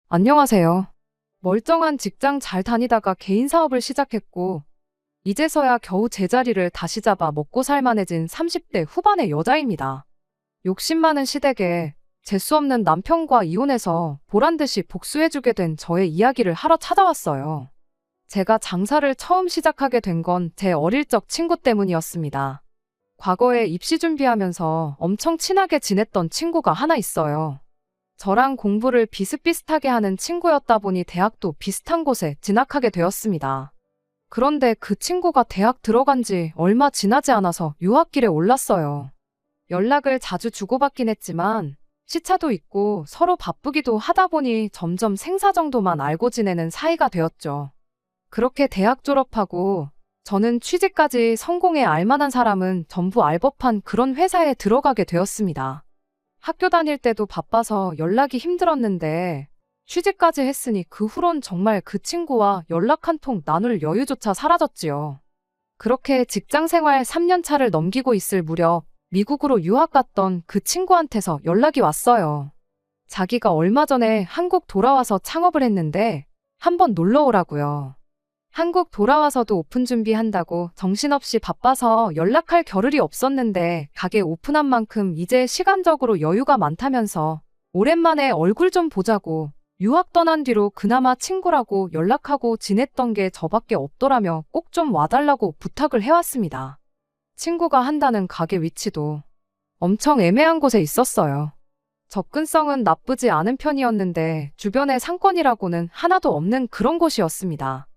안녕하세요. 멀쩡한 직장 잘 다니다가 개인 사업을 시작했고, 이제서야 겨우 제자리를 다시 잡아 먹고 살만해진 30대 후반의 여자입니다. 욕심 많은 시댁에 재수 없는 남편과 이혼해서 보란듯이 복수해주게 된 저의 이야기를 하러 찾아왔어요. 제가 장사를 처음 시작하게 된 건 제 어릴 적 친구 때문이었습니다. 과거에 입시 준비하면서 엄청 친하게 지냈던 친구가 하나 있어요. 저랑 공부를 비슷비슷하게 하는 친구였다 보니 대학도 비슷한 곳에 진학하게 되었습니다. 그런데 그 친구가 대학 들어간 지 얼마 지나지 않아서 유학길에 올랐어요. 연락을 자주 주고받긴 했지만 시차도 있고 서로 바쁘기도 하다 보니 점점 생사 정도만 알고 지내는 사이가 되었죠. 그렇게 대학 졸업하고 저는 취직까지 성공해 알만한 사람은 전부 알 법한 그런 회사에 들어가게 되었습니다. 학교 다닐 때도 바빠서 연락이 힘들었는데 취직까지 했으니 그 후론 정말 그 친구와 연락 한 통 나눌 여유조차 사라졌지요. 그렇게 직장 생활 3년 차를 넘기고 있을 무렵 미국으로 유학 갔던 그 친구한테서 연락이 왔어요. 자기가 얼마 전에 한국 돌아와서 창업을 했는데 한번 놀러 오라고요. 한국 돌아와서도 오픈 준비한다고 정신없이 바빠서 연락할 겨를이 없었는데 가게 오픈한 만큼 이제 시간적으로 여유가 많다면서 오랜만에 얼굴 좀 보자고 유학 떠난 뒤로 그나마 친구라고 연락하고 지냈던 게 저밖에 없더라며 꼭 좀 와달라고 부탁을 해왔습니다. 친구가 한다는 가게 위치도 엄청 애매한 곳에 있었어요. 접근성은 나쁘지 않은 편이었는데 주변에 상권이라고는 하나도 없는 그런 곳이었습니다.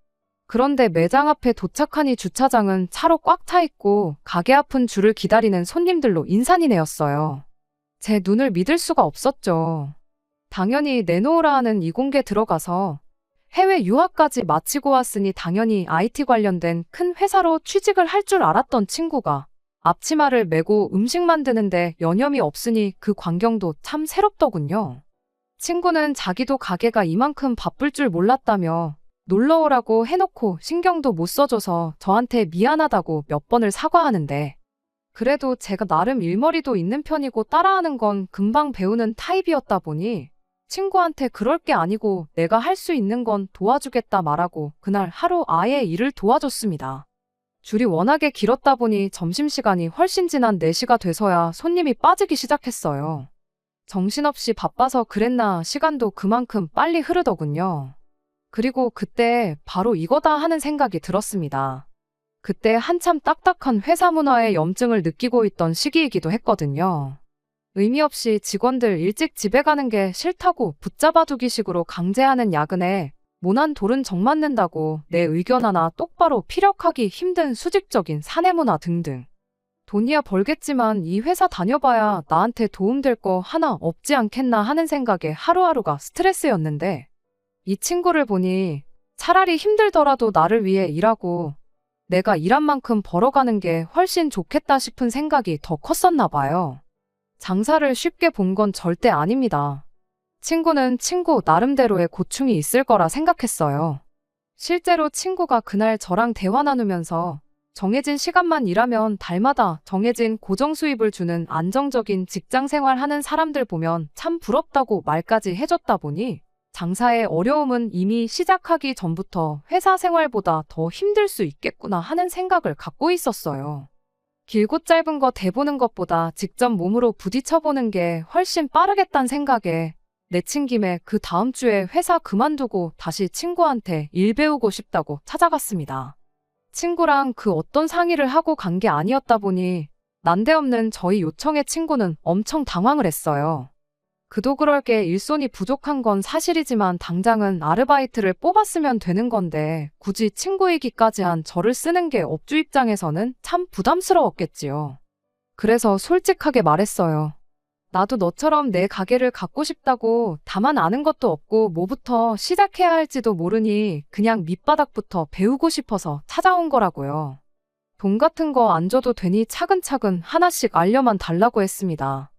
그런데 매장 앞에 도착하니 주차장은 차로 꽉 차 있고 가게 앞은 줄을 기다리는 손님들로 인산이네였어요. 제 눈을 믿을 수가 없었죠. 당연히 내놓으라 하는 이공계 들어가서 해외 유학까지 마치고 왔으니 당연히 IT 관련된 큰 회사로 취직을 할 줄 알았던 친구가 앞치마를 메고 음식 만드는데 여념이 없으니 그 광경도 참 새롭더군요. 친구는 자기도 가게가 이만큼 바쁠 줄 몰랐다며 놀러 오라고 해놓고 신경도 못 써줘서 저한테 미안하다고 몇 번을 사과하는데 그래도 제가 나름 일머리도 있는 편이고 따라하는 건 금방 배우는 타입이었다 보니 친구한테 그럴 게 아니고 내가 할 수 있는 건 도와주겠다 말하고 그날 하루 아예 일을 도와줬습니다. 줄이 워낙에 길었다 보니 점심시간이 훨씬 지난 4시가 돼서야 손님이 빠지기 시작했어요. 정신없이 바빠서 그랬나 시간도 그만큼 빨리 흐르더군요. 그리고 그때 바로 이거다 하는 생각이 들었습니다. 그때 한참 딱딱한 회사 문화에 염증을 느끼고 있던 시기이기도 했거든요. 의미 없이 직원들 일찍 집에 가는 게 싫다고 붙잡아두기식으로 강제하는 야근에 모난 돌은 정 맞는다고 내 의견 하나 똑바로 피력하기 힘든 수직적인 사내 문화 등등. 돈이야 벌겠지만 이 회사 다녀봐야 나한테 도움될 거 하나 없지 않겠나 하는 생각에 하루하루가 스트레스였는데 이 친구를 보니 차라리 힘들더라도 나를 위해 일하고 내가 일한 만큼 벌어가는 게 훨씬 좋겠다 싶은 생각이 더 컸었나 봐요. 장사를 쉽게 본 건 절대 아닙니다. 친구는 친구 나름대로의 고충이 있을 거라 생각했어요. 실제로 친구가 그날 저랑 대화 나누면서 정해진 시간만 일하면 달마다 정해진 고정 수입을 주는 안정적인 직장 생활하는 사람들 보면 참 부럽다고 말까지 해줬다 보니 장사의 어려움은 이미 시작하기 전부터 회사 생활보다 더 힘들 수 있겠구나 하는 생각을 갖고 있었어요. 길고 짧은 거 대보는 것보다 직접 몸으로 부딪혀보는 게 훨씬 빠르겠다는 생각에 내친 김에 그 다음 주에 회사 그만두고 다시 친구한테 일 배우고 싶다고 찾아갔습니다. 친구랑 그 어떤 상의를 하고 간 게 아니었다 보니 난데없는 저희 요청에 친구는 엄청 당황을 했어요. 그도 그럴 게 일손이 부족한 건 사실이지만 당장은 아르바이트를 뽑았으면 되는 건데 굳이 친구이기까지 한 저를 쓰는 게 업주 입장에서는 참 부담스러웠겠지요. 그래서 솔직하게 말했어요. 나도 너처럼 내 가게를 갖고 싶다고 다만 아는 것도 없고 뭐부터 시작해야 할지도 모르니 그냥 밑바닥부터 배우고 싶어서 찾아온 거라고요. 돈 같은 거 안 줘도 되니 차근차근 하나씩 알려만 달라고 했습니다.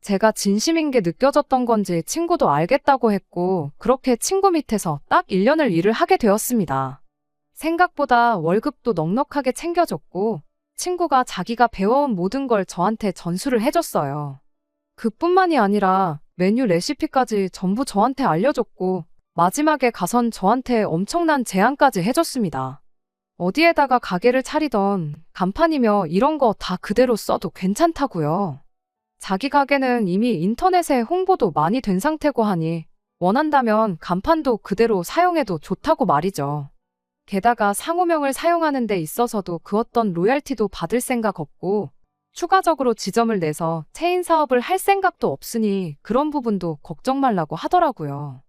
제가 진심인 게 느껴졌던 건지 친구도 알겠다고 했고 그렇게 친구 밑에서 딱 1년을 일을 하게 되었습니다. 생각보다 월급도 넉넉하게 챙겨줬고 친구가 자기가 배워온 모든 걸 저한테 전수를 해줬어요. 그뿐만이 아니라 메뉴 레시피까지 전부 저한테 알려줬고 마지막에 가선 저한테 엄청난 제안까지 해줬습니다. 어디에다가 가게를 차리던 간판이며 이런 거 다 그대로 써도 괜찮다고요. 자기 가게는 이미 인터넷에 홍보도 많이 된 상태고 하니 원한다면 간판도 그대로 사용해도 좋다고 말이죠. 게다가 상호명을 사용하는 데 있어서도 그 어떤 로얄티도 받을 생각 없고 추가적으로 지점을 내서 체인 사업을 할 생각도 없으니 그런 부분도 걱정 말라고 하더라고요.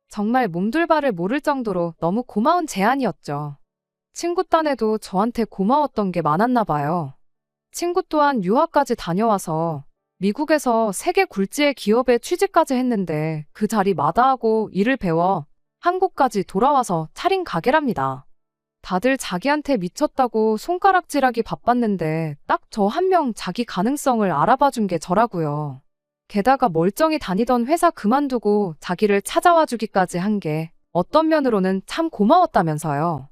정말 몸둘바를 모를 정도로 너무 고마운 제안이었죠. 친구 딴에도 저한테 고마웠던 게 많았나 봐요. 친구 또한 유학까지 다녀와서 미국에서 세계 굴지의 기업에 취직까지 했는데 그 자리 마다하고 일을 배워 한국까지 돌아와서 차린 가게랍니다. 다들 자기한테 미쳤다고 손가락질하기 바빴는데 딱 저 한 명 자기 가능성을 알아봐 준 게 저라고요. 게다가 멀쩡히 다니던 회사 그만두고 자기를 찾아와 주기까지 한 게 어떤 면으로는 참 고마웠다면서요.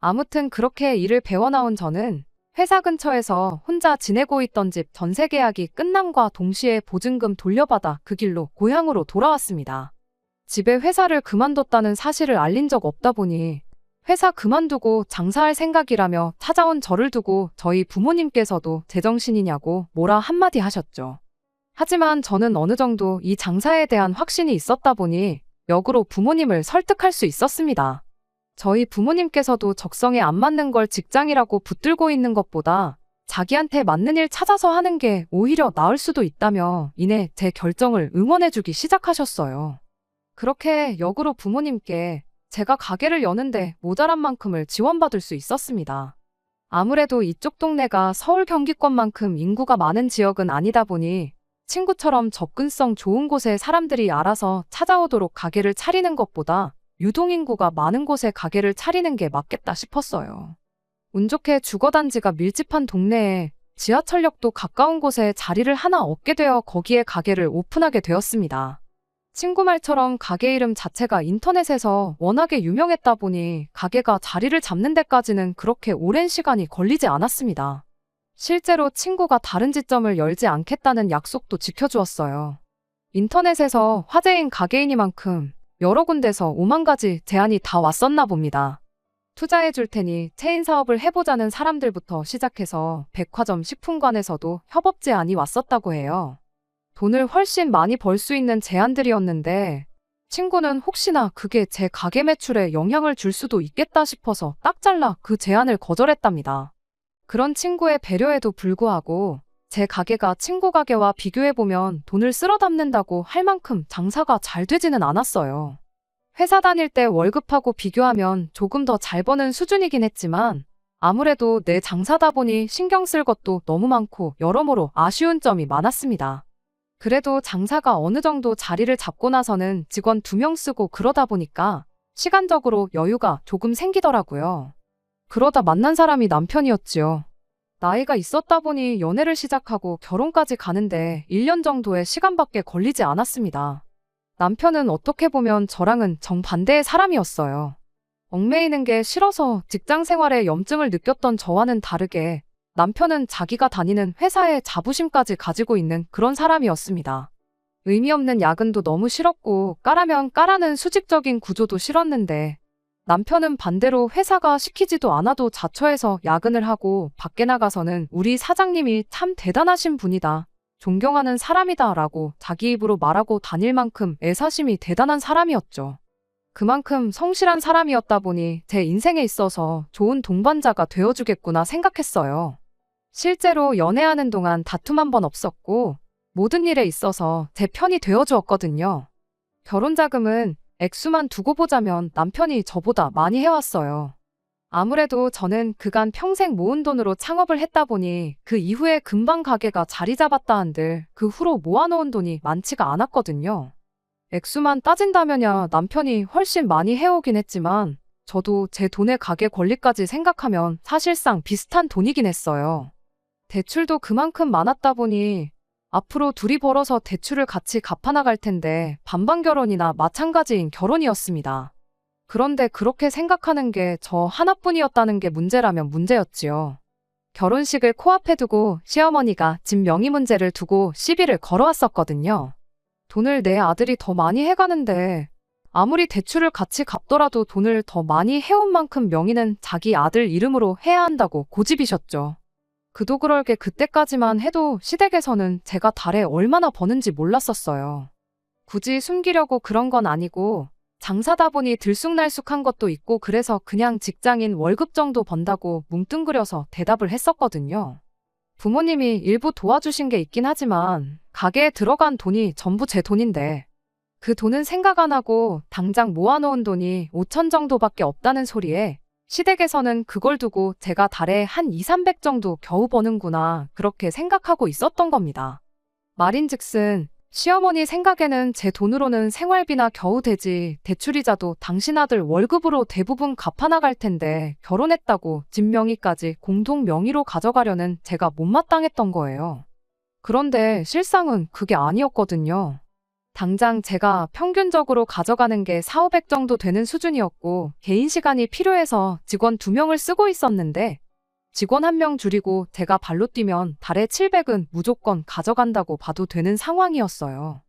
아무튼 그렇게 일을 배워나온 저는 회사 근처에서 혼자 지내고 있던 집 전세 계약이 끝남과 동시에 보증금 돌려받아 그 길로 고향으로 돌아왔습니다. 집에 회사를 그만뒀다는 사실을 알린 적 없다 보니 회사 그만두고 장사할 생각이라며 찾아온 저를 두고 저희 부모님께서도 제정신이냐고 뭐라 한마디 하셨죠. 하지만 저는 어느 정도 이 장사에 대한 확신이 있었다 보니 역으로 부모님을 설득할 수 있었습니다. 저희 부모님께서도 적성에 안 맞는 걸 직장이라고 붙들고 있는 것보다 자기한테 맞는 일 찾아서 하는 게 오히려 나을 수도 있다며 이내 제 결정을 응원해주기 시작하셨어요. 그렇게 역으로 부모님께 제가 가게를 여는데 모자란 만큼을 지원받을 수 있었습니다. 아무래도 이쪽 동네가 서울 경기권만큼 인구가 많은 지역은 아니다 보니 친구처럼 접근성 좋은 곳에 사람들이 알아서 찾아오도록 가게를 차리는 것보다 유동인구가 많은 곳에 가게를 차리는 게 맞겠다 싶었어요. 운 좋게 주거단지가 밀집한 동네에 지하철역도 가까운 곳에 자리를 하나 얻게 되어 거기에 가게를 오픈하게 되었습니다. 친구 말처럼 가게 이름 자체가 인터넷에서 워낙에 유명했다 보니 가게가 자리를 잡는 데까지는 그렇게 오랜 시간이 걸리지 않았습니다. 실제로 친구가 다른 지점을 열지 않겠다는 약속도 지켜주었어요. 인터넷에서 화제인 가게이니만큼 여러 군데서 5만 가지 제안이 다 왔었나 봅니다. 투자해 줄 테니 체인 사업을 해보자는 사람들부터 시작해서 백화점 식품관에서도 협업 제안이 왔었다고 해요. 돈을 훨씬 많이 벌 수 있는 제안들이었는데 친구는 혹시나 그게 제 가게 매출에 영향을 줄 수도 있겠다 싶어서 딱 잘라 그 제안을 거절했답니다. 그런 친구의 배려에도 불구하고 제 가게가 친구 가게와 비교해보면 돈을 쓸어 담는다고 할 만큼 장사가 잘 되지는 않았어요. 회사 다닐 때 월급하고 비교하면 조금 더 잘 버는 수준이긴 했지만 아무래도 내 장사다 보니 신경 쓸 것도 너무 많고 여러모로 아쉬운 점이 많았습니다. 그래도 장사가 어느 정도 자리를 잡고 나서는 직원 2명 쓰고 그러다 보니까 시간적으로 여유가 조금 생기더라고요. 그러다 만난 사람이 남편이었지요. 나이가 있었다 보니 연애를 시작하고 결혼까지 가는데 1년 정도의 시간밖에 걸리지 않았습니다. 남편은 어떻게 보면 저랑은 정반대의 사람이었어요. 얽매이는 게 싫어서 직장 생활에 염증을 느꼈던 저와는 다르게 남편은 자기가 다니는 회사에 자부심까지 가지고 있는 그런 사람이었습니다. 의미 없는 야근도 너무 싫었고 까라면 까라는 수직적인 구조도 싫었는데 남편은 반대로 회사가 시키지도 않아도 자처해서 야근을 하고 밖에 나가서는 우리 사장님이 참 대단하신 분이다, 존경하는 사람이다 라고 자기 입으로 말하고 다닐 만큼 애사심이 대단한 사람이었죠. 그만큼 성실한 사람이었다 보니 제 인생에 있어서 좋은 동반자가 되어주겠구나 생각했어요. 실제로 연애하는 동안 다툼 한 번 없었고 모든 일에 있어서 제 편이 되어주었거든요. 결혼 자금은 액수만 두고 보자면 남편이 저보다 많이 해왔어요. 아무래도 저는 그간 평생 모은 돈으로 창업을 했다 보니 그 이후에 금방 가게가 자리 잡았다 한들 그 후로 모아놓은 돈이 많지가 않았거든요. 액수만 따진다면야 남편이 훨씬 많이 해오긴 했지만 저도 제 돈의 가게 권리까지 생각하면 사실상 비슷한 돈이긴 했어요. 대출도 그만큼 많았다 보니 앞으로 둘이 벌어서 대출을 같이 갚아나갈 텐데 반반 결혼이나 마찬가지인 결혼이었습니다. 그런데 그렇게 생각하는 게 저 하나뿐이었다는 게 문제라면 문제였지요. 결혼식을 코앞에 두고 시어머니가 집 명의 문제를 두고 시비를 걸어왔었거든요. 돈을 내 아들이 더 많이 해가는데 아무리 대출을 같이 갚더라도 돈을 더 많이 해온 만큼 명의는 자기 아들 이름으로 해야 한다고 고집이셨죠. 그도 그럴게 그때까지만 해도 시댁에서는 제가 달에 얼마나 버는지 몰랐었어요. 굳이 숨기려고 그런 건 아니고 장사다 보니 들쑥날쑥한 것도 있고 그래서 그냥 직장인 월급 정도 번다고 뭉뚱그려서 대답을 했었거든요. 부모님이 일부 도와주신 게 있긴 하지만 가게에 들어간 돈이 전부 제 돈인데 그 돈은 생각 안 하고 당장 모아놓은 돈이 5천 정도밖에 없다는 소리에 시댁에서는 그걸 두고 제가 달에 한 2, 300 정도 겨우 버는구나 그렇게 생각하고 있었던 겁니다. 말인즉슨 시어머니 생각에는 제 돈으로는 생활비나 겨우 되지 대출이자도 당신 아들 월급으로 대부분 갚아나갈 텐데 결혼했다고 집 명의까지 공동 명의로 가져가려는 제가 못마땅했던 거예요. 그런데 실상은 그게 아니었거든요. 당장 제가 평균적으로 가져가는 게 4, 500 정도 되는 수준이었고 개인 시간이 필요해서 직원 2명을 쓰고 있었는데 직원 1명 줄이고 제가 발로 뛰면 달에 700은 무조건 가져간다고 봐도 되는 상황이었어요.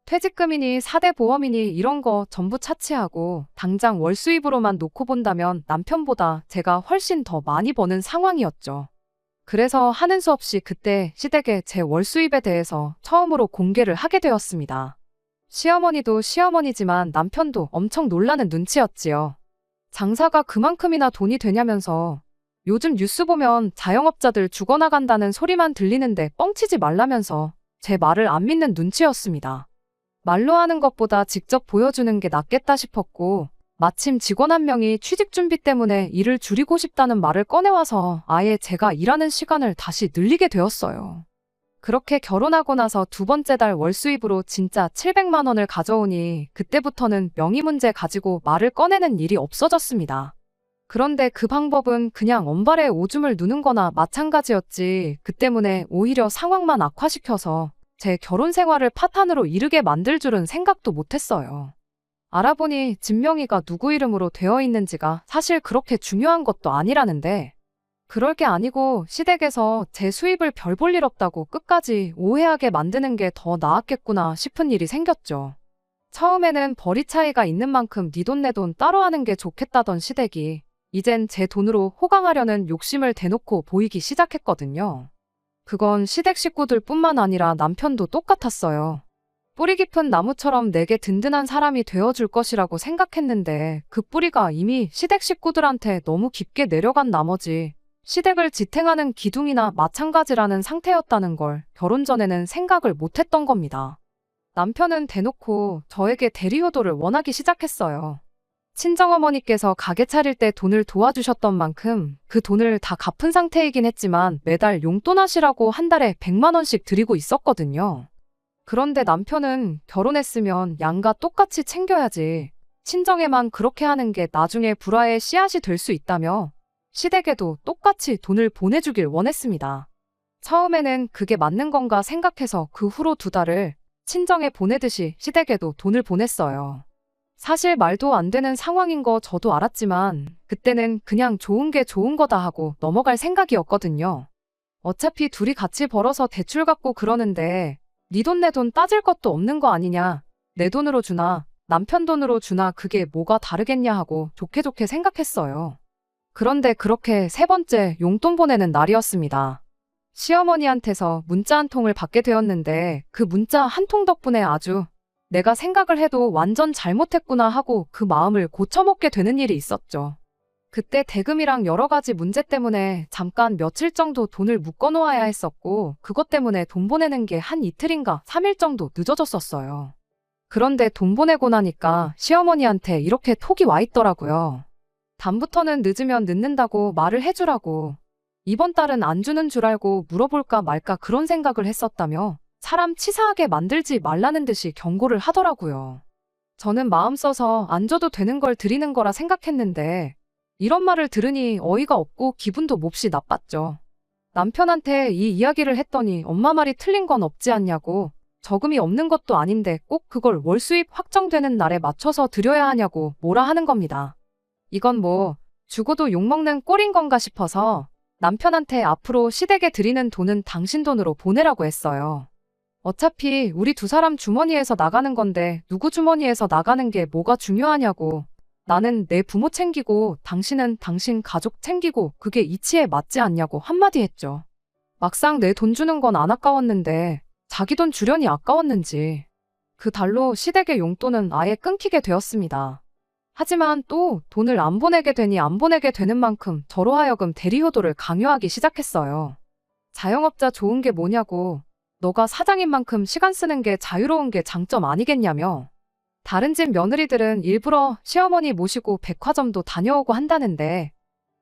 퇴직금이니 4대 보험이니 이런 거 전부 차치하고 당장 월 수입으로만 놓고 본다면 남편보다 제가 훨씬 더 많이 버는 상황이었죠. 그래서 하는 수 없이 그때 시댁에 제 월 수입에 대해서 처음으로 공개를 하게 되었습니다. 시어머니도 시어머니지만 남편도 엄청 놀라는 눈치였지요. 장사가 그만큼이나 돈이 되냐면서 요즘 뉴스 보면 자영업자들 죽어나간다는 소리만 들리는데 뻥치지 말라면서 제 말을 안 믿는 눈치였습니다. 말로 하는 것보다 직접 보여주는 게 낫겠다 싶었고 마침 직원 1명이 취직 준비 때문에 일을 줄이고 싶다는 말을 꺼내와서 아예 제가 일하는 시간을 다시 늘리게 되었어요. 그렇게 결혼하고 나서 2번째 달 월 수입으로 진짜 700만 원을 가져오니 그때부터는 명의 문제 가지고 말을 꺼내는 일이 없어졌습니다. 그런데 그 방법은 그냥 언발에 오줌을 누는 거나 마찬가지였지 그 때문에 오히려 상황만 악화시켜서 제 결혼 생활을 파탄으로 이르게 만들 줄은 생각도 못했어요. 알아보니 집 명의가 누구 이름으로 되어 있는지가 사실 그렇게 중요한 것도 아니라는데 그럴 게 아니고 시댁에서 제 수입을 별 볼 일 없다고 끝까지 오해하게 만드는 게 더 나았겠구나 싶은 일이 생겼죠. 처음에는 벌이 차이가 있는 만큼 네 돈 내 돈 따로 하는 게 좋겠다던 시댁이 이젠 제 돈으로 호강하려는 욕심을 대놓고 보이기 시작했거든요. 그건 시댁 식구들 뿐만 아니라 남편도 똑같았어요. 뿌리 깊은 나무처럼 내게 든든한 사람이 되어줄 것이라고 생각했는데 그 뿌리가 이미 시댁 식구들한테 너무 깊게 내려간 나머지 시댁을 지탱하는 기둥이나 마찬가지라는 상태였다는 걸 결혼 전에는 생각을 못했던 겁니다. 남편은 대놓고 저에게 대리효도를 원하기 시작했어요. 친정어머니께서 가게 차릴 때 돈을 도와주셨던 만큼 그 돈을 다 갚은 상태이긴 했지만 매달 용돈 하시라고 한 달에 100만 원씩 드리고 있었거든요. 그런데 남편은 결혼했으면 양가 똑같이 챙겨야지. 친정에만 그렇게 하는 게 나중에 불화의 씨앗이 될 수 있다며 시댁에도 똑같이 돈을 보내주길 원했습니다. 처음에는 그게 맞는 건가 생각해서 그 후로 2달을 친정에 보내듯이 시댁에도 돈을 보냈어요. 사실 말도 안 되는 상황인 거 저도 알았지만 그때는 그냥 좋은 게 좋은 거다 하고 넘어갈 생각이었거든요. 어차피 둘이 같이 벌어서 대출 갚고 그러는데 네 돈 내 돈 따질 것도 없는 거 아니냐. 내 돈으로 주나 남편 돈으로 주나 그게 뭐가 다르겠냐 하고 좋게 좋게 생각했어요. 그런데 그렇게 3번째 용돈 보내는 날이었습니다. 시어머니한테서 문자 한 통을 받게 되었는데 그 문자 한 통 덕분에 아주 내가 생각을 해도 완전 잘못했구나 하고 그 마음을 고쳐먹게 되는 일이 있었죠. 그때 대금이랑 여러 가지 문제 때문에 잠깐 며칠 정도 돈을 묶어놓아야 했었고 그것 때문에 돈 보내는 게 한 이틀인가 3일 정도 늦어졌었어요. 그런데 돈 보내고 나니까 시어머니한테 이렇게 톡이 와 있더라고요. 다음부터는 늦으면 늦는다고 말을 해주라고. 이번 달은 안 주는 줄 알고 물어볼까 말까 그런 생각을 했었다며 사람 치사하게 만들지 말라는 듯이 경고를 하더라고요. 저는 마음 써서 안 줘도 되는 걸 드리는 거라 생각했는데 이런 말을 들으니 어이가 없고 기분도 몹시 나빴죠. 남편한테 이 이야기를 했더니 엄마 말이 틀린 건 없지 않냐고 저금이 없는 것도 아닌데 꼭 그걸 월 수입 확정되는 날에 맞춰서 드려야 하냐고 뭐라 하는 겁니다. 이건 뭐 죽어도 욕먹는 꼴인 건가 싶어서 남편한테 앞으로 시댁에 드리는 돈은 당신 돈으로 보내라고 했어요. 어차피 우리 두 사람 주머니에서 나가는 건데 누구 주머니에서 나가는 게 뭐가 중요하냐고. 나는 내 부모 챙기고 당신은 당신 가족 챙기고 그게 이치에 맞지 않냐고 한마디 했죠. 막상 내 돈 주는 건 안 아까웠는데 자기 돈 주려니 아까웠는지 그 달로 시댁의 용돈은 아예 끊기게 되었습니다. 하지만 또 돈을 안 보내게 되니 안 보내게 되는 만큼 저로 하여금 대리효도를 강요하기 시작했어요. 자영업자 좋은 게 뭐냐고. 너가 사장인 만큼 시간 쓰는 게 자유로운 게 장점 아니겠냐며. 다른 집 며느리들은 일부러 시어머니 모시고 백화점도 다녀오고 한다는데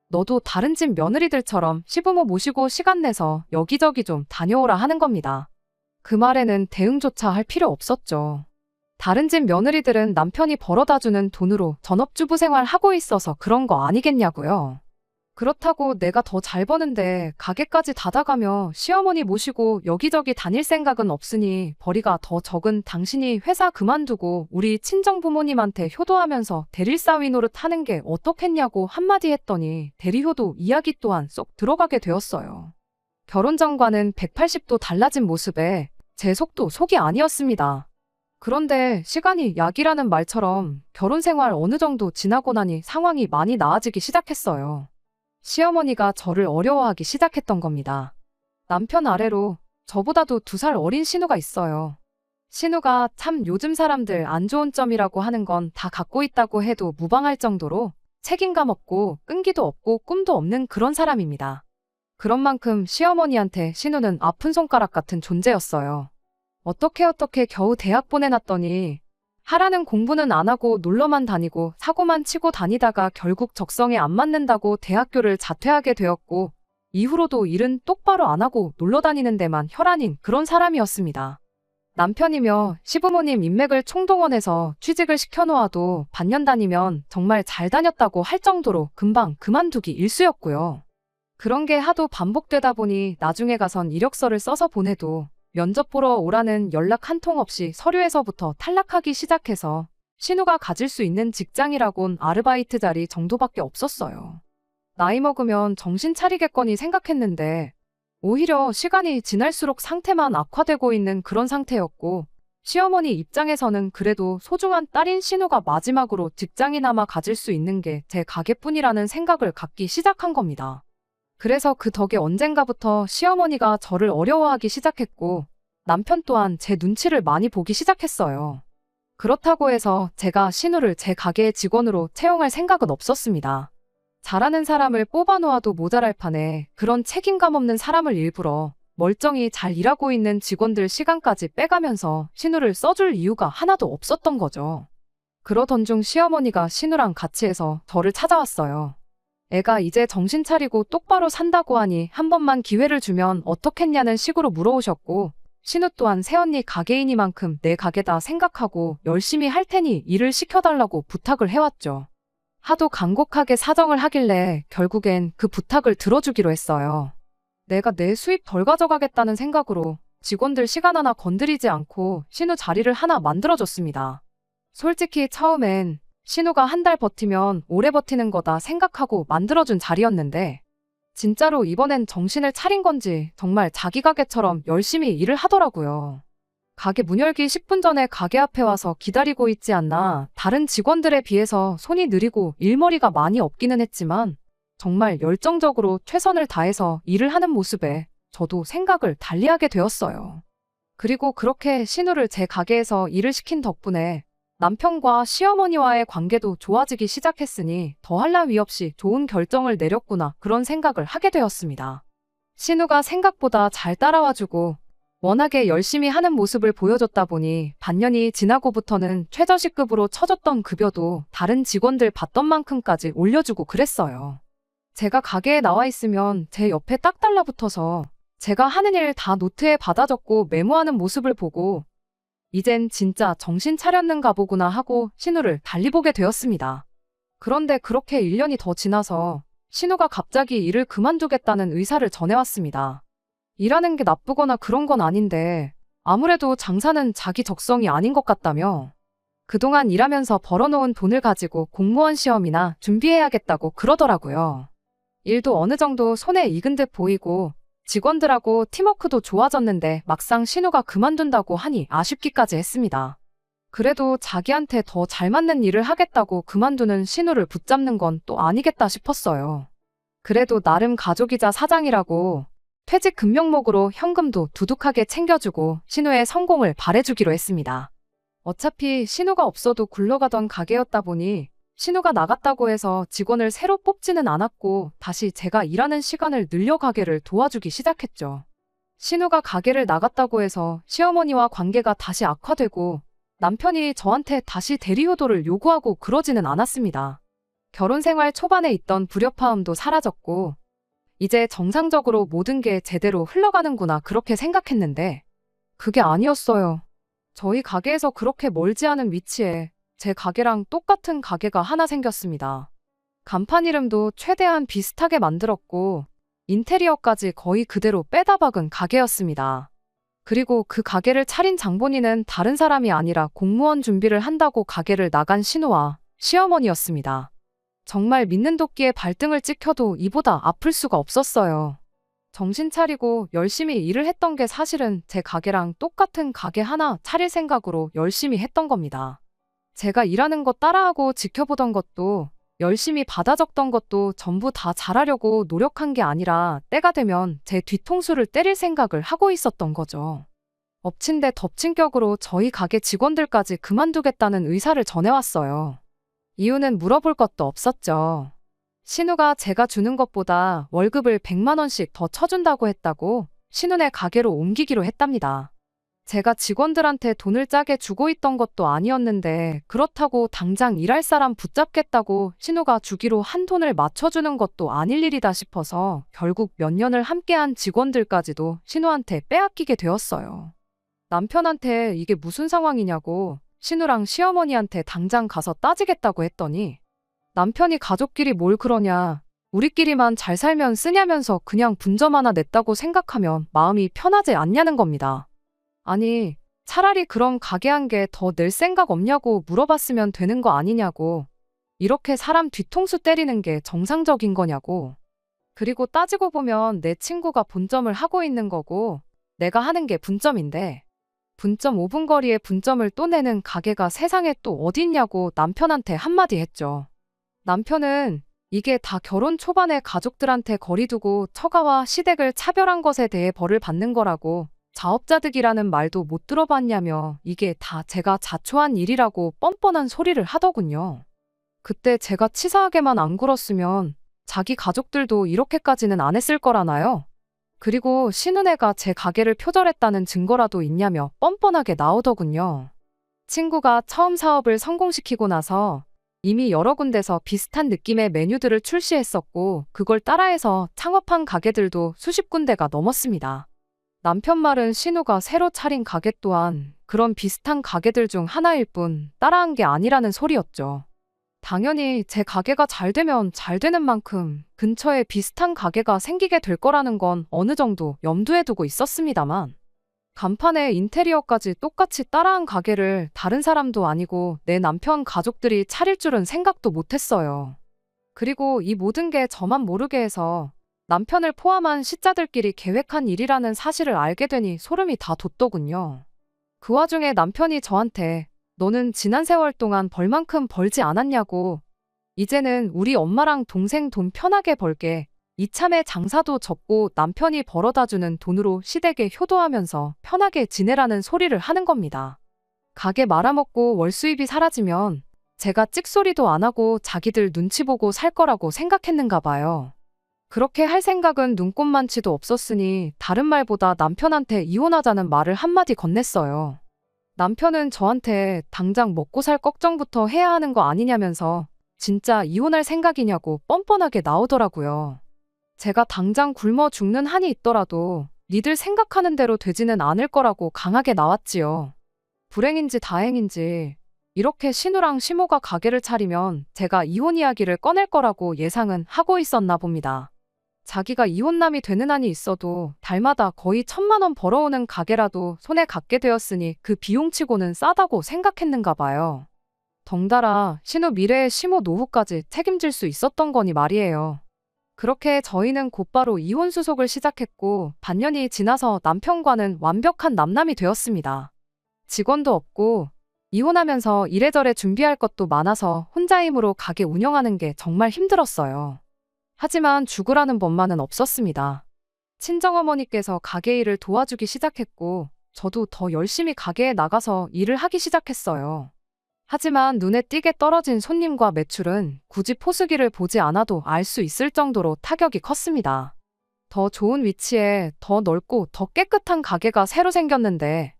너도 다른 집 며느리들처럼 시부모 모시고 시간 내서 여기저기 좀 다녀오라 하는 겁니다. 그 말에는 대응조차 할 필요 없었죠. 다른 집 며느리들은 남편이 벌어다주는 돈으로 전업주부 생활 하고 있어서 그런 거 아니겠냐고요. 그렇다고 내가 더 잘 버는데 가게까지 닫아가며 시어머니 모시고 여기저기 다닐 생각은 없으니 벌이가 더 적은 당신이 회사 그만두고 우리 친정부모님한테 효도하면서 대릴사위 노릇 하는 게 어떻겠냐고 한마디 했더니 대리효도 이야기 또한 쏙 들어가게 되었어요. 결혼 전과는 180도 달라진 모습에 제 속도 속이 아니었습니다. 그런데 시간이 약이라는 말처럼 결혼 생활 어느 정도 지나고 나니 상황이 많이 나아지기 시작했어요. 시어머니가 저를 어려워하기 시작했던 겁니다. 남편 아래로 저보다도 2살 어린 신우가 있어요. 신우가 참 요즘 사람들 안 좋은 점이라고 하는 건 다 갖고 있다고 해도 무방할 정도로 책임감 없고 끈기도 없고 꿈도 없는 그런 사람입니다. 그런 만큼 시어머니한테 신우는 아픈 손가락 같은 존재였어요. 어떻게 겨우 대학 보내놨더니 하라는 공부는 안 하고 놀러만 다니고 사고만 치고 다니다가 결국 적성에 안 맞는다고 대학교를 자퇴하게 되었고 이후로도 일은 똑바로 안 하고 놀러 다니는 데만 혈안인 그런 사람이었습니다. 남편이며 시부모님 인맥을 총동원해서 취직을 시켜놓아도 반년 다니면 정말 잘 다녔다고 할 정도로 금방 그만두기 일쑤였고요. 그런 게 하도 반복되다 보니 나중에 가선 이력서를 써서 보내도 면접 보러 오라는 연락 한 통 없이 서류에서부터 탈락하기 시작해서 신우가 가질 수 있는 직장이라곤 아르바이트 자리 정도밖에 없었어요. 나이 먹으면 정신 차리겠거니 생각했는데 오히려 시간이 지날수록 상태만 악화되고 있는 그런 상태였고 시어머니 입장에서는 그래도 소중한 딸인 신우가 마지막으로 직장이나마 가질 수 있는 게 제 가게뿐이라는 생각을 갖기 시작한 겁니다. 그래서 그 덕에 언젠가부터 시어머니가 저를 어려워하기 시작했고 남편 또한 제 눈치를 많이 보기 시작했어요. 그렇다고 해서 제가 신우를 제 가게의 직원으로 채용할 생각은 없었습니다. 잘하는 사람을 뽑아놓아도 모자랄 판에 그런 책임감 없는 사람을 일부러 멀쩡히 잘 일하고 있는 직원들 시간까지 빼가면서 신우를 써줄 이유가 하나도 없었던 거죠. 그러던 중 시어머니가 신우랑 같이 해서 저를 찾아왔어요. 애가 이제 정신 차리고 똑바로 산다고 하니 한 번만 기회를 주면 어떻겠냐는 식으로 물어오셨고 신우 또한 새언니 가게이니만큼 내 가게다 생각하고 열심히 할 테니 일을 시켜달라고 부탁을 해왔죠. 하도 간곡하게 사정을 하길래 결국엔 그 부탁을 들어주기로 했어요. 내가 내 수입 덜 가져가겠다는 생각으로 직원들 시간 하나 건드리지 않고 신우 자리를 하나 만들어줬습니다. 솔직히 처음엔 신우가 한 달 버티면 오래 버티는 거다 생각하고 만들어준 자리였는데 진짜로 이번엔 정신을 차린 건지 정말 자기 가게처럼 열심히 일을 하더라고요. 가게 문 열기 10분 전에 가게 앞에 와서 기다리고 있지 않나. 다른 직원들에 비해서 손이 느리고 일머리가 많이 없기는 했지만 정말 열정적으로 최선을 다해서 일을 하는 모습에 저도 생각을 달리하게 되었어요. 그리고 그렇게 신우를 제 가게에서 일을 시킨 덕분에 남편과 시어머니와의 관계도 좋아지기 시작했으니 더할 나위 없이 좋은 결정을 내렸구나 그런 생각을 하게 되었습니다. 신우가 생각보다 잘 따라와주고 워낙에 열심히 하는 모습을 보여줬다 보니 반년이 지나고부터는 최저시급으로 쳐줬던 급여도 다른 직원들 받던 만큼까지 올려주고 그랬어요. 제가 가게에 나와 있으면 제 옆에 딱 달라붙어서 제가 하는 일 다 노트에 받아 적고 메모하는 모습을 보고 이젠 진짜 정신 차렸는가 보구나 하고 신우를 달리 보게 되었습니다. 그런데 그렇게 1년이 더 지나서 신우가 갑자기 일을 그만두겠다는 의사를 전해왔습니다. 일하는 게 나쁘거나 그런 건 아닌데 아무래도 장사는 자기 적성이 아닌 것 같다며 그동안 일하면서 벌어놓은 돈을 가지고 공무원 시험이나 준비해야겠다고 그러더라고요. 일도 어느 정도 손에 익은 듯 보이고 직원들하고 팀워크도 좋아졌는데 막상 신우가 그만둔다고 하니 아쉽기까지 했습니다. 그래도 자기한테 더 잘 맞는 일을 하겠다고 그만두는 신우를 붙잡는 건 또 아니겠다 싶었어요. 그래도 나름 가족이자 사장이라고 퇴직 금명목으로 현금도 두둑하게 챙겨주고 신우의 성공을 바래주기로 했습니다. 어차피 신우가 없어도 굴러가던 가게였다 보니 신우가 나갔다고 해서 직원을 새로 뽑지는 않았고 다시 제가 일하는 시간을 늘려 가게를 도와주기 시작했죠. 신우가 가게를 나갔다고 해서 시어머니와 관계가 다시 악화되고 남편이 저한테 다시 대리효도를 요구하고 그러지는 않았습니다. 결혼 생활 초반에 있던 불협화음도 사라졌고 이제 정상적으로 모든 게 제대로 흘러가는구나 그렇게 생각했는데 그게 아니었어요. 저희 가게에서 그렇게 멀지 않은 위치에 제 가게랑 똑같은 가게가 하나 생겼습니다. 간판 이름도 최대한 비슷하게 만들었고 인테리어까지 거의 그대로 빼다 박은 가게였습니다. 그리고 그 가게를 차린 장본인은 다른 사람이 아니라 공무원 준비를 한다고 가게를 나간 신우와 시어머니였습니다. 정말 믿는 도끼에 발등을 찍혀도 이보다 아플 수가 없었어요. 정신 차리고 열심히 일을 했던 게 사실은 제 가게랑 똑같은 가게 하나 차릴 생각으로 열심히 했던 겁니다. 제가 일하는 거 따라하고 지켜보던 것도 열심히 받아 적던 것도 전부 다 잘하려고 노력한 게 아니라 때가 되면 제 뒤통수를 때릴 생각을 하고 있었던 거죠. 엎친 데 덮친 격으로 저희 가게 직원들까지 그만두겠다는 의사를 전해왔어요. 이유는 물어볼 것도 없었죠. 신우가 제가 주는 것보다 월급을 100만 원씩 더 쳐준다고 했다고 신우네 가게로 옮기기로 했답니다. 제가 직원들한테 돈을 짜게 주고 있던 것도 아니었는데 그렇다고 당장 일할 사람 붙잡겠다고 신우가 주기로 한 돈을 맞춰주는 것도 아닐 일이다 싶어서 결국 몇 년을 함께한 직원들까지도 신우한테 빼앗기게 되었어요. 남편한테 이게 무슨 상황이냐고 신우랑 시어머니한테 당장 가서 따지겠다고 했더니 남편이 가족끼리 뭘 그러냐, 우리끼리만 잘 살면 쓰냐면서 그냥 분점 하나 냈다고 생각하면 마음이 편하지 않냐는 겁니다. 아니, 차라리 그럼 가게 한 개 더 낼 생각 없냐고 물어봤으면 되는 거 아니냐고. 이렇게 사람 뒤통수 때리는 게 정상적인 거냐고. 그리고 따지고 보면 내 친구가 본점을 하고 있는 거고 내가 하는 게 분점인데 분점 5분 거리에 분점을 또 내는 가게가 세상에 또 어디 있냐고 남편한테 한마디 했죠. 남편은 이게 다 결혼 초반에 가족들한테 거리 두고 처가와 시댁을 차별한 것에 대해 벌을 받는 거라고 자업자득이라는 말도 못 들어봤냐며 이게 다 제가 자초한 일이라고 뻔뻔한 소리를 하더군요. 그때 제가 치사하게만 안 굴었으면 자기 가족들도 이렇게까지는 안 했을 거라나요? 그리고 신은혜가 제 가게를 표절했다는 증거라도 있냐며 뻔뻔하게 나오더군요. 친구가 처음 사업을 성공시키고 나서 이미 여러 군데서 비슷한 느낌의 메뉴들을 출시했었고 그걸 따라해서 창업한 가게들도 수십 군데가 넘었습니다. 남편 말은 신우가 새로 차린 가게 또한 그런 비슷한 가게들 중 하나일 뿐 따라한 게 아니라는 소리였죠. 당연히 제 가게가 잘 되면 잘 되는 만큼 근처에 비슷한 가게가 생기게 될 거라는 건 어느 정도 염두에 두고 있었습니다만 간판에 인테리어까지 똑같이 따라한 가게를 다른 사람도 아니고 내 남편 가족들이 차릴 줄은 생각도 못했어요. 그리고 이 모든 게 저만 모르게 해서 남편을 포함한 시자들끼리 계획한 일이라는 사실을 알게 되니 소름이 다 돋더군요. 그 와중에 남편이 저한테 너는 지난 세월 동안 벌만큼 벌지 않았냐고 이제는 우리 엄마랑 동생 돈 편하게 벌게 이참에 장사도 접고 남편이 벌어다주는 돈으로 시댁에 효도하면서 편하게 지내라는 소리를 하는 겁니다. 가게 말아먹고 월수입이 사라지면 제가 찍소리도 안 하고 자기들 눈치 보고 살 거라고 생각했는가 봐요. 그렇게 할 생각은 눈꼽만치도 없었으니 다른 말보다 남편한테 이혼하자는 말을 한마디 건넸어요. 남편은 저한테 당장 먹고 살 걱정부터 해야 하는 거 아니냐면서 진짜 이혼할 생각이냐고 뻔뻔하게 나오더라고요. 제가 당장 굶어 죽는 한이 있더라도 니들 생각하는 대로 되지는 않을 거라고 강하게 나왔지요. 불행인지 다행인지 이렇게 신우랑 시모가 가게를 차리면 제가 이혼 이야기를 꺼낼 거라고 예상은 하고 있었나 봅니다. 자기가 이혼남이 되는 한이 있어도 달마다 거의 1,000만 원 벌어오는 가게라도 손에 갖게 되었으니 그 비용치고는 싸다고 생각했는가 봐요. 덩달아 신우 미래의 시모 노후까지 책임질 수 있었던 거니 말이에요. 그렇게 저희는 곧바로 이혼 수속을 시작했고 반년이 지나서 남편과는 완벽한 남남이 되었습니다. 직원도 없고 이혼하면서 이래저래 준비할 것도 많아서 혼자 힘으로 가게 운영하는 게 정말 힘들었어요. 하지만 죽으라는 법만은 없었습니다. 친정어머니께서 가게 일을 도와주기 시작했고 저도 더 열심히 가게에 나가서 일을 하기 시작했어요. 하지만 눈에 띄게 떨어진 손님과 매출은 굳이 포스기를 보지 않아도 알 수 있을 정도로 타격이 컸습니다. 더 좋은 위치에 더 넓고 더 깨끗한 가게가 새로 생겼는데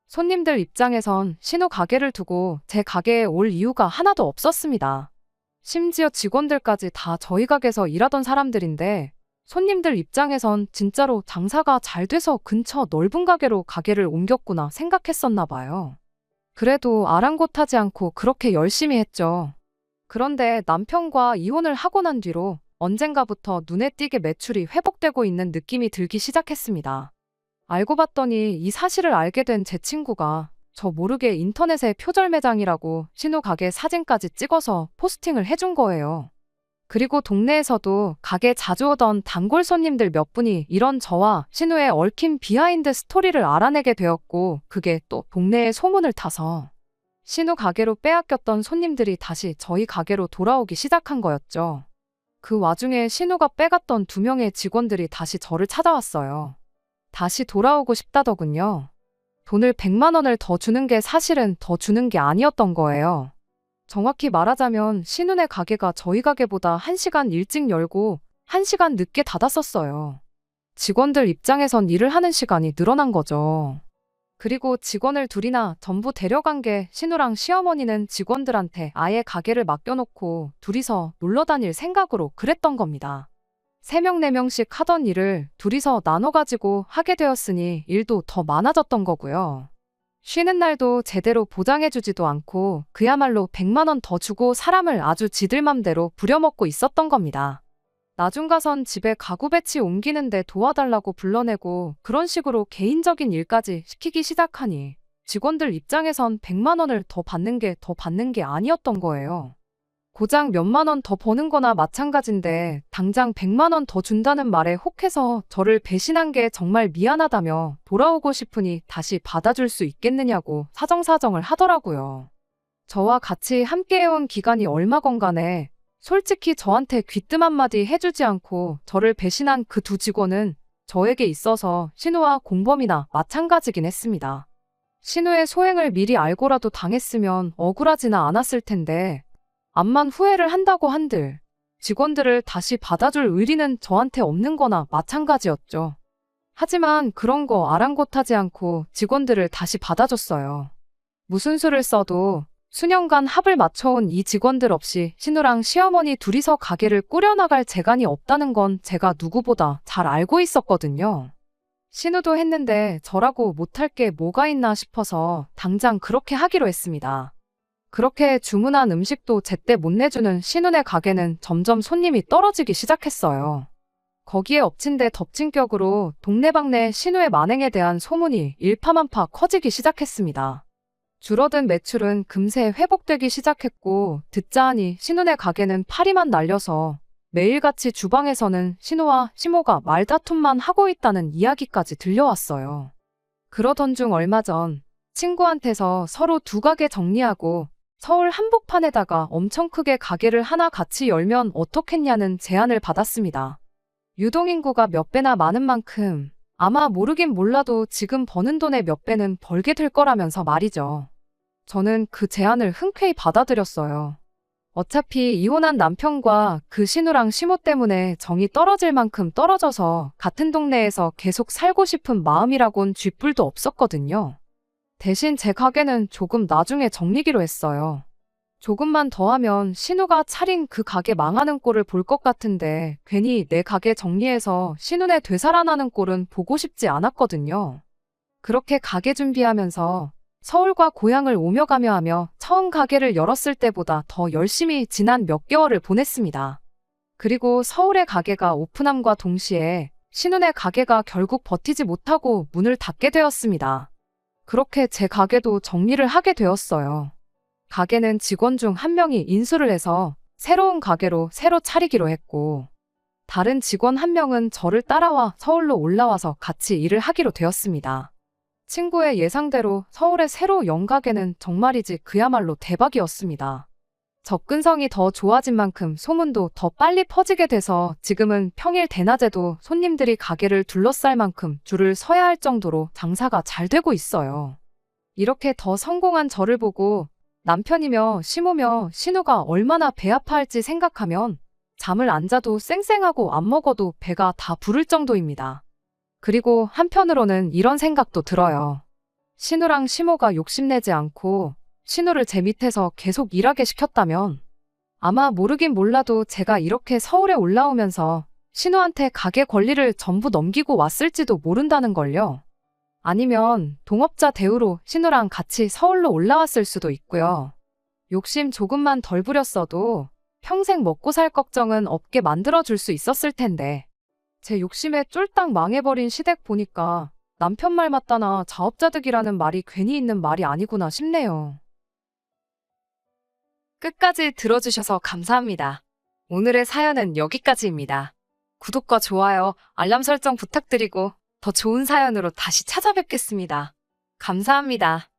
손님들 입장에선 신우 가게를 두고 제 가게에 올 이유가 하나도 없었습니다. 심지어 직원들까지 다 저희 가게에서 일하던 사람들인데 손님들 입장에선 진짜로 장사가 잘 돼서 근처 넓은 가게로 가게를 옮겼구나 생각했었나 봐요. 그래도 아랑곳하지 않고 그렇게 열심히 했죠. 그런데 남편과 이혼을 하고 난 뒤로 언젠가부터 눈에 띄게 매출이 회복되고 있는 느낌이 들기 시작했습니다. 알고 봤더니 이 사실을 알게 된 제 친구가 저 모르게 인터넷에 표절 매장이라고 신우 가게 사진까지 찍어서 포스팅을 해준 거예요. 그리고 동네에서도 가게 자주 오던 단골 손님들 몇 분이 이런 저와 신우의 얽힌 비하인드 스토리를 알아내게 되었고 그게 또 동네에 소문을 타서 신우 가게로 빼앗겼던 손님들이 다시 저희 가게로 돌아오기 시작한 거였죠. 그 와중에 신우가 빼갔던 2명의 직원들이 다시 저를 찾아왔어요. 다시 돌아오고 싶다더군요. 돈을 100만 원을 더 주는 게 사실은 더 주는 게 아니었던 거예요. 정확히 말하자면 신우네 가게가 저희 가게보다 1시간 일찍 열고 1시간 늦게 닫았었어요. 직원들 입장에선 일을 하는 시간이 늘어난 거죠. 그리고 직원을 둘이나 전부 데려간 게 신우랑 시어머니는 직원들한테 아예 가게를 맡겨놓고 둘이서 놀러 다닐 생각으로 그랬던 겁니다. 3명, 4명씩 하던 일을 둘이서 나눠가지고 하게 되었으니 일도 더 많아졌던 거고요. 쉬는 날도 제대로 보장해주지도 않고 그야말로 100만 원 더 주고 사람을 아주 지들 맘대로 부려먹고 있었던 겁니다. 나중 가선 집에 가구 배치 옮기는데 도와달라고 불러내고 그런 식으로 개인적인 일까지 시키기 시작하니 직원들 입장에선 100만 원을 더 받는 게 아니었던 거예요. 고작 몇만 원 더 버는 거나 마찬가지인데 당장 100만 원 더 준다는 말에 혹해서 저를 배신한 게 정말 미안하다며 돌아오고 싶으니 다시 받아줄 수 있겠느냐고 사정사정을 하더라고요. 저와 같이 함께해온 기간이 얼마건 간에 솔직히 저한테 귀뜸 한마디 해주지 않고 저를 배신한 그 2 직원은 저에게 있어서 신우와 공범이나 마찬가지긴 했습니다. 신우의 소행을 미리 알고라도 당했으면 억울하지는 않았을 텐데 암만 후회를 한다고 한들 직원들을 다시 받아줄 의리는 저한테 없는 거나 마찬가지였죠. 하지만 그런 거 아랑곳하지 않고 직원들을 다시 받아줬어요. 무슨 수를 써도 수년간 합을 맞춰온 이 직원들 없이 신우랑 시어머니 둘이서 가게를 꾸려나갈 재간이 없다는 건 제가 누구보다 잘 알고 있었거든요. 신우도 했는데 저라고 못할 게 뭐가 있나 싶어서 당장 그렇게 하기로 했습니다. 그렇게 주문한 음식도 제때 못 내주는 신우네 가게는 점점 손님이 떨어지기 시작했어요. 거기에 엎친 데 덮친 격으로 동네방네 신우의 만행에 대한 소문이 일파만파 커지기 시작했습니다. 줄어든 매출은 금세 회복되기 시작했고 듣자 하니 신우네 가게는 파리만 날려서 매일같이 주방에서는 신우와 시모가 말다툼만 하고 있다는 이야기까지 들려왔어요. 그러던 중 얼마 전 친구한테서 서로 2 가게 정리하고 서울 한복판에다가 엄청 크게 가게를 하나 같이 열면 어떻겠냐는 제안을 받았습니다. 유동인구가 몇 배나 많은 만큼 아마 모르긴 몰라도 지금 버는 돈의 몇 배는 벌게 될 거라면서 말이죠. 저는 그 제안을 흔쾌히 받아들였어요. 어차피 이혼한 남편과 그 신우랑 시모 때문에 정이 떨어질 만큼 떨어져서 같은 동네에서 계속 살고 싶은 마음이라곤 쥐뿔도 없었거든요. 대신 제 가게는 조금 나중에 정리기로 했어요. 조금만 더 하면 신우가 차린 그 가게 망하는 꼴을 볼 것 같은데 괜히 내 가게 정리해서 신우네 되살아나는 꼴은 보고 싶지 않았거든요. 그렇게 가게 준비하면서 서울과 고향을 오며 가며 하며 처음 가게를 열었을 때보다 더 열심히 지난 몇 개월을 보냈습니다. 그리고 서울의 가게가 오픈함과 동시에 신우네 가게가 결국 버티지 못하고 문을 닫게 되었습니다. 그렇게 제 가게도 정리를 하게 되었어요. 가게는 직원 중 1명이 인수를 해서 새로운 가게로 새로 차리기로 했고 다른 직원 한 명은 저를 따라와 서울로 올라와서 같이 일을 하기로 되었습니다. 친구의 예상대로 서울의 새로 영가게는 정말이지 그야말로 대박이었습니다. 접근성이 더 좋아진 만큼 소문도 더 빨리 퍼지게 돼서 지금은 평일 대낮에도 손님들이 가게를 둘러쌀 만큼 줄을 서야 할 정도로 장사가 잘 되고 있어요. 이렇게 더 성공한 저를 보고 남편이며 시모며 신우가 얼마나 배 아파할지 생각하면 잠을 안 자도 쌩쌩하고 안 먹어도 배가 다 부를 정도입니다. 그리고 한편으로는 이런 생각도 들어요. 신우랑 시모가 욕심내지 않고 신우를 제 밑에서 계속 일하게 시켰다면 아마 모르긴 몰라도 제가 이렇게 서울에 올라오면서 신우한테 가게 권리를 전부 넘기고 왔을지도 모른다는 걸요. 아니면 동업자 대우로 신우랑 같이 서울로 올라왔을 수도 있고요. 욕심 조금만 덜 부렸어도 평생 먹고 살 걱정은 없게 만들어줄 수 있었을 텐데 제 욕심에 쫄딱 망해버린 시댁 보니까 남편 말 맞다나 자업자득이라는 말이 괜히 있는 말이 아니구나 싶네요. 끝까지 들어주셔서 감사합니다. 오늘의 사연은 여기까지입니다. 구독과 좋아요, 알람 설정 부탁드리고 더 좋은 사연으로 다시 찾아뵙겠습니다. 감사합니다.